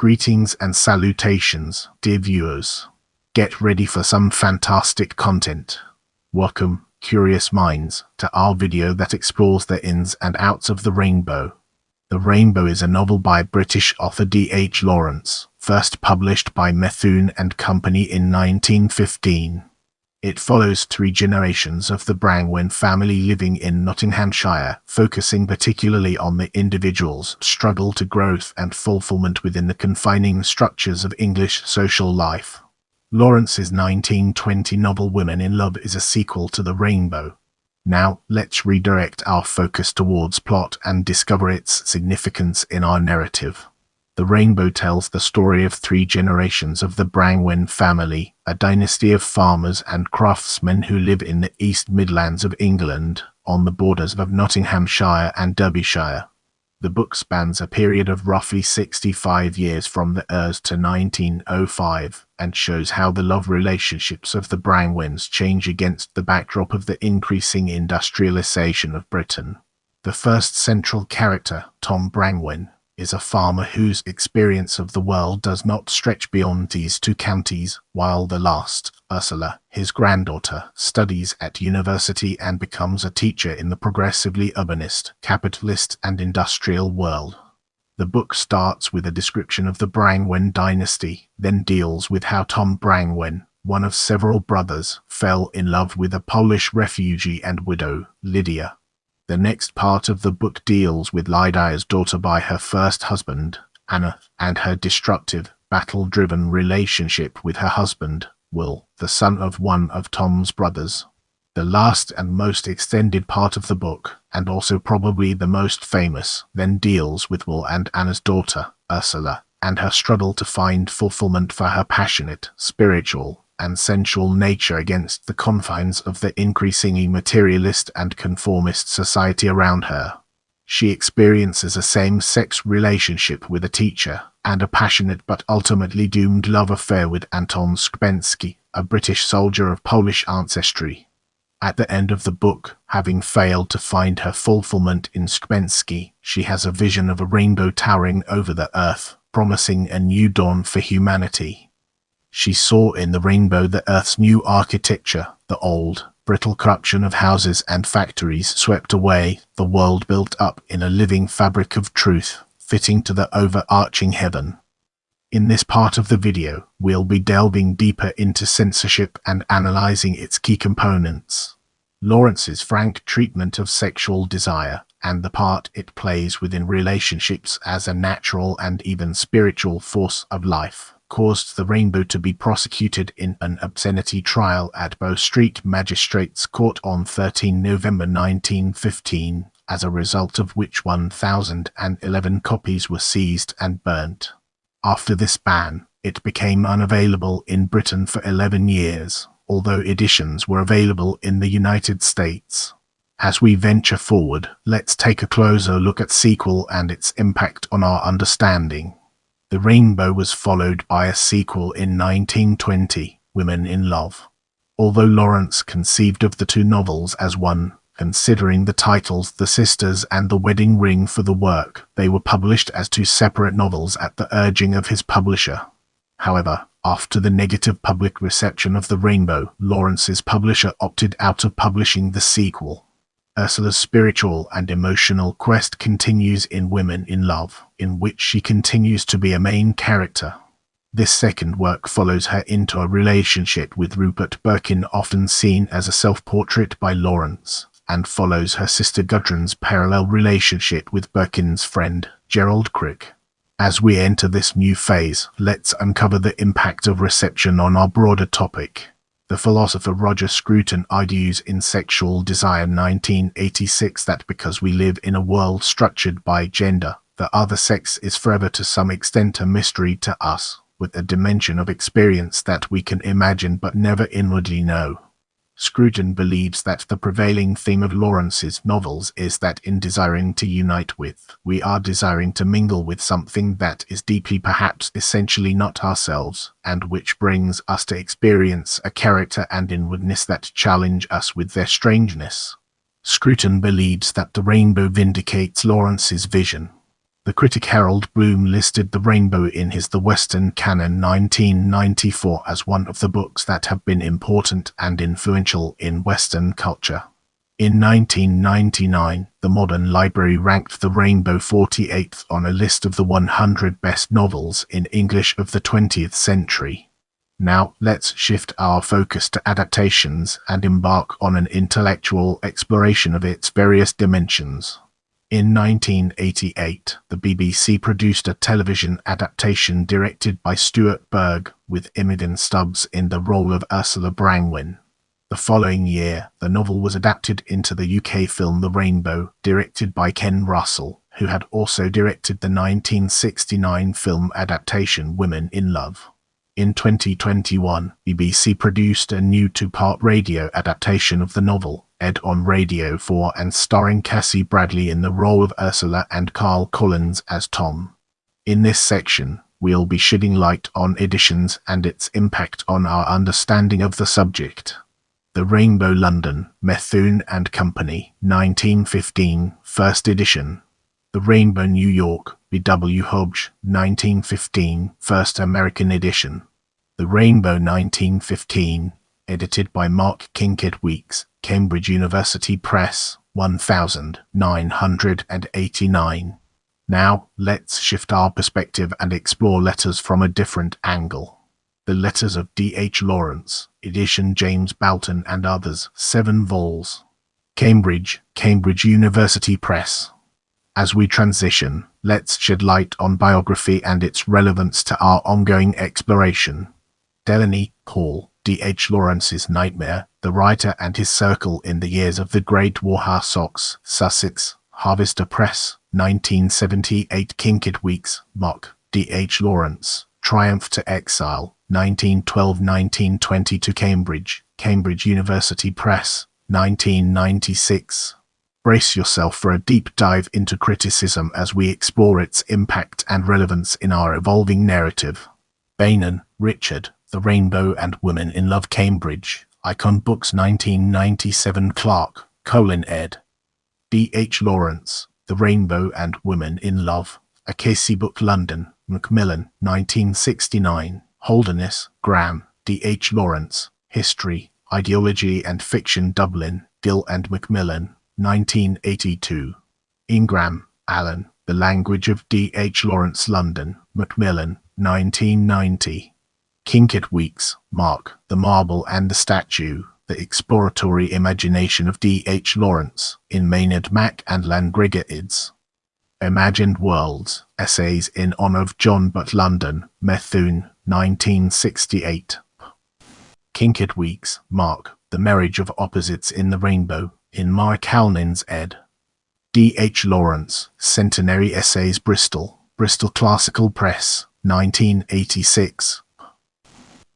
Greetings and salutations, dear viewers. Get ready for some fantastic content. Welcome, curious minds, to our video that explores the ins and outs of The Rainbow. The Rainbow is a novel by British author D.H. Lawrence, first published by Methuen and Co. in 1915. It follows 3 generations of the Brangwen family living in Nottinghamshire, focusing particularly on the individual's struggle to growth and fulfilment within the confining structures of English social life. Lawrence's 1920 novel Women in Love is a sequel to The Rainbow. Now, let's redirect our focus towards plot and discover its significance in our narrative. The Rainbow tells the story of 3 generations of the Brangwen family, a dynasty of farmers and craftsmen who live in the East Midlands of England, on the borders of Nottinghamshire and Derbyshire. The book spans a period of roughly 65 years from the Ers to 1905, and shows how the love relationships of the Brangwens change against the backdrop of the increasing industrialisation of Britain. The first central character, Tom Brangwen, is a farmer whose experience of the world does not stretch beyond these 2 counties, while the last, Ursula, his granddaughter, studies at university and becomes a teacher in the progressively urbanist, capitalist and industrial world. The book starts with a description of the Brangwen dynasty, then deals with how Tom Brangwen, one of several brothers, fell in love with a Polish refugee and widow, Lydia. The next part of the book deals with Lydia's daughter by her first husband, Anna, and her destructive, battle-driven relationship with her husband, Will, the son of one of Tom's brothers. The last and most extended part of the book, and also probably the most famous, then deals with Will and Anna's daughter, Ursula, and her struggle to find fulfillment for her passionate, spiritual, and sensual nature against the confines of the increasingly materialist and conformist society around her. She experiences a same-sex relationship with a teacher, and a passionate but ultimately doomed love affair with Anton Skrzynski, a British soldier of Polish ancestry. At the end of the book, having failed to find her fulfillment in Skrzynski, she has a vision of a rainbow towering over the earth, promising a new dawn for humanity. She saw in the rainbow the Earth's new architecture, the old, brittle corruption of houses and factories swept away, the world built up in a living fabric of truth, fitting to the overarching heaven. In this part of the video, we'll be delving deeper into censorship and analyzing its key components. Lawrence's frank treatment of sexual desire, and the part it plays within relationships as a natural and even spiritual force of life, caused the Rainbow to be prosecuted in an obscenity trial at Bow Street Magistrates Court on 13 November 1915, as a result of which 1,011 copies were seized and burnt. After this ban, it became unavailable in Britain for 11 years, although editions were available in the United States. As we venture forward, let's take a closer look at sequel and its impact on our understanding. The Rainbow was followed by a sequel in 1920, Women in Love. Although Lawrence conceived of the 2 novels as one, considering the titles The Sisters and The Wedding Ring for the work, they were published as 2 separate novels at the urging of his publisher. However, after the negative public reception of The Rainbow, Lawrence's publisher opted out of publishing the sequel. Ursula's spiritual and emotional quest continues in Women in Love, in which she continues to be a main character. This second work follows her into a relationship with Rupert Birkin, often seen as a self-portrait by Lawrence, and follows her sister Gudrun's parallel relationship with Birkin's friend, Gerald Crick. As we enter this new phase, let's uncover the impact of reception on our broader topic. The philosopher Roger Scruton argues in Sexual Desire 1986 that because we live in a world structured by gender, the other sex is forever to some extent a mystery to us, with a dimension of experience that we can imagine but never inwardly know. Scruton believes that the prevailing theme of Lawrence's novels is that in desiring to unite with, we are desiring to mingle with something that is deeply, perhaps essentially not ourselves, and which brings us to experience a character and inwardness that challenge us with their strangeness. Scruton believes that The Rainbow vindicates Lawrence's vision. The critic Harold Bloom listed The Rainbow in his The Western Canon 1994 as one of the books that have been important and influential in Western culture. In 1999, the Modern Library ranked The Rainbow 48th on a list of the 100 best novels in English of the 20th century. Now, let's shift our focus to adaptations and embark on an intellectual exploration of its various dimensions. In 1988, the BBC produced a television adaptation directed by Stuart Berg, with Imogen Stubbs in the role of Ursula Brangwen. The following year, the novel was adapted into the UK film The Rainbow, directed by Ken Russell, who had also directed the 1969 film adaptation Women in Love. In 2021, BBC produced a new two-part radio adaptation of the novel, aired on Radio 4 and starring Cassie Bradley in the role of Ursula and Carl Collins as Tom. In this section, we'll be shedding light on editions and its impact on our understanding of the subject. The Rainbow London, Methuen and Co, 1915, first edition. The Rainbow New York, B.W. Hodge, 1915, first American edition. The Rainbow 1915, edited by Mark Kinkade Weeks, Cambridge University Press, 1989. Now, let's shift our perspective and explore letters from a different angle. The Letters of D.H. Lawrence, edition James Balton and others, 7 vols. Cambridge University Press. As we transition, let's shed light on biography and its relevance to our ongoing exploration. Delaney, Paul, D.H. Lawrence's Nightmare, The Writer and His Circle in the Years of the Great War, Sussex, Harvester Press, 1978. Kinkade Weeks, Mark, D.H. Lawrence, Triumph to Exile, 1912-1922. Cambridge University Press, 1996. Brace yourself for a deep dive into criticism as we explore its impact and relevance in our evolving narrative. Bainan, Richard, The Rainbow and Women in Love, Cambridge, Icon Books, 1997. Clark, Colin ed. D.H. Lawrence, The Rainbow and Women in Love, A Casey Book, London, Macmillan, 1969. Holderness, Graham, D.H. Lawrence, History, Ideology and Fiction, Dublin, Gill and Macmillan, 1982. Ingram, Alan, The Language of D.H. Lawrence, London, Macmillan, 1990. Kinkade Weeks, Mark, The Marble and the Statue, The Exploratory Imagination of D.H. Lawrence, in Maynard Mac and Langriga-Ids. Imagined Worlds, Essays in Honour of John Butt, London, Methuen, 1968. Kinkade Weeks, Mark, The Marriage of Opposites in the Rainbow, in Mark Halnin's ed. D.H. Lawrence, Centenary Essays, Bristol Classical Press, 1986.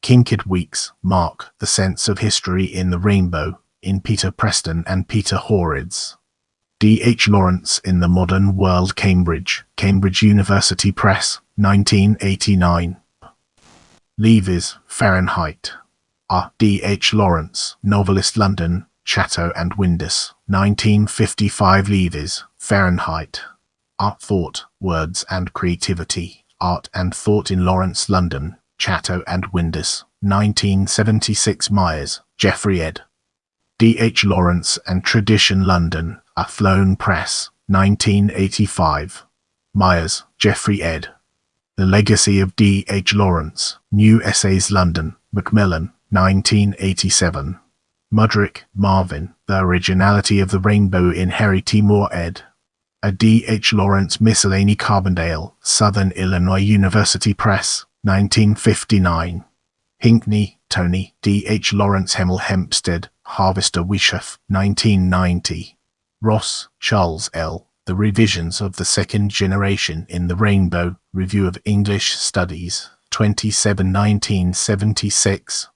Kinkade Weeks, Mark, The Sense of History in the Rainbow, in Peter Preston and Peter Horrid's. D.H. Lawrence in the Modern World, Cambridge University Press, 1989. Leaves, Fahrenheit. R. D.H. Lawrence, Novelist, London, Chatto and Windus, 1955. Leaves, Fahrenheit. Art, Thought, Words and Creativity, Art and Thought in Lawrence, London, Chatto and Windus, 1976. Myers, Geoffrey ed. D.H. Lawrence and Tradition, London, Athlone Press, 1985. Myers, Geoffrey ed. The Legacy of D.H. Lawrence, New Essays, London, Macmillan, 1987. Mudrick, Marvin, The Originality of the Rainbow in Harry T. Moore ed. A D.H. Lawrence Miscellany, Carbondale, Southern Illinois University Press, 1959. Hinkney, Tony, D.H. Lawrence, Hemel Hempstead, Harvester Wishaff, 1990. Ross, Charles L. The Revisions of the Second Generation in the Rainbow, Review of English Studies, 27, 1976.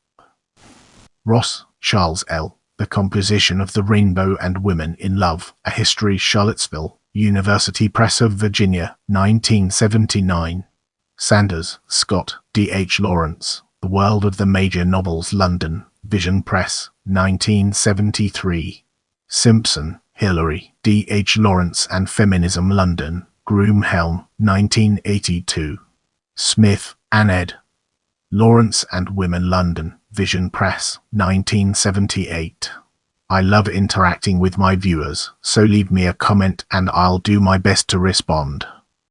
Ross, Charles L. The Composition of the Rainbow and Women in Love, A History, Charlottesville, University Press of Virginia, 1979. Sanders, Scott, D.H. Lawrence, The World of the Major Novels, London, Vision Press, 1973. Simpson, Hilary, D.H. Lawrence and Feminism, London, Groomhelm, 1982. Smith, Anne ed. Lawrence and Women, London, Vision Press, 1978. I love interacting with my viewers, so leave me a comment and I'll do my best to respond.